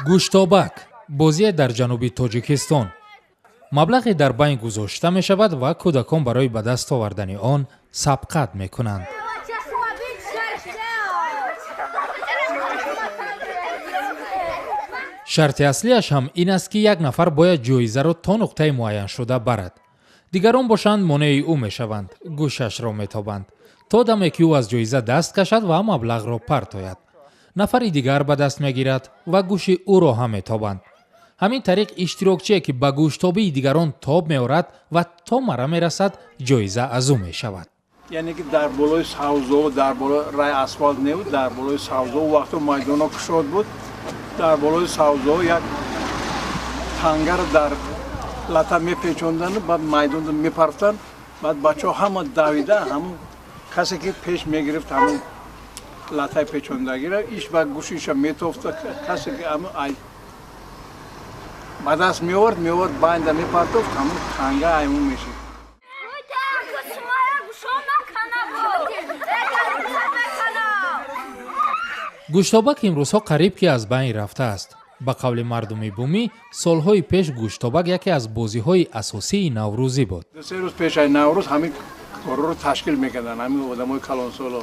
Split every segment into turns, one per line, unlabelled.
гӯштобак бозие дар ҷануби Тоҷикистон. маблағе дар байн гузошта мешавад ва кӯдакон барои ба даст овардани он сабқат мекунанд. шарти аслиаш ҳам ин аст ки як нафар бояд ҷоизаро то нуқтаи муайян шуда барад. дигарон бошанд монеи ӯ мешаванд, гӯшашро метобанд то даме ки ӯ аз ҷоиза даст кашад ва маблағро партояд. нафари дигар ба даст мегирад ва гӯши ӯро ҳам метобанд. ҳамин тариқ иштирокчие ки ба гӯштобии дигарон тоб меорад ва то марра мерасад, ҷоиза аз ӯ мешавад.
яъне ки дар болои савзо, дар болои рай асфалт небуд, дар болои савзо вақто майдоно кушод буд, дар болои савзо як тангаро дар лата мепечонданд, баъд майдонро мепартанд, баъд бачаҳо ҳама давида, ҳамон касе ки пеш мегирифт ҳамон латаи печондагиро иш ба гӯшиша метофта, касе ки ба даст меорд байнда мепартофт, ҳамон танга аймун мешид.
гӯштобак имрӯзҳо қариб ки аз байн рафтааст. ба қавли мардуми бумӣ, солҳои пеш гӯштобак яке аз бозиҳои асосии наврӯзӣ буд.
се рӯз пеш ай наврӯз ҳамин корро ташкил мекарданд ҳамин одамои калонсоло.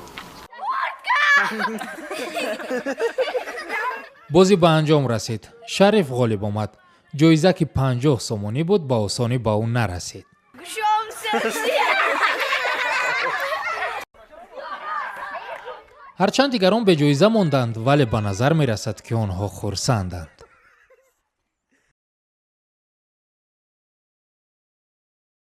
бозӣ ба анҷом расид. шариф ғолиб омад. ҷоиза ки 50 сомонӣ буд ба осонӣ ба ӯ нарасид. ҳарчанд дигарон беҷоиза монданд, вале ба назар мерасад ки онҳо хурсанданд.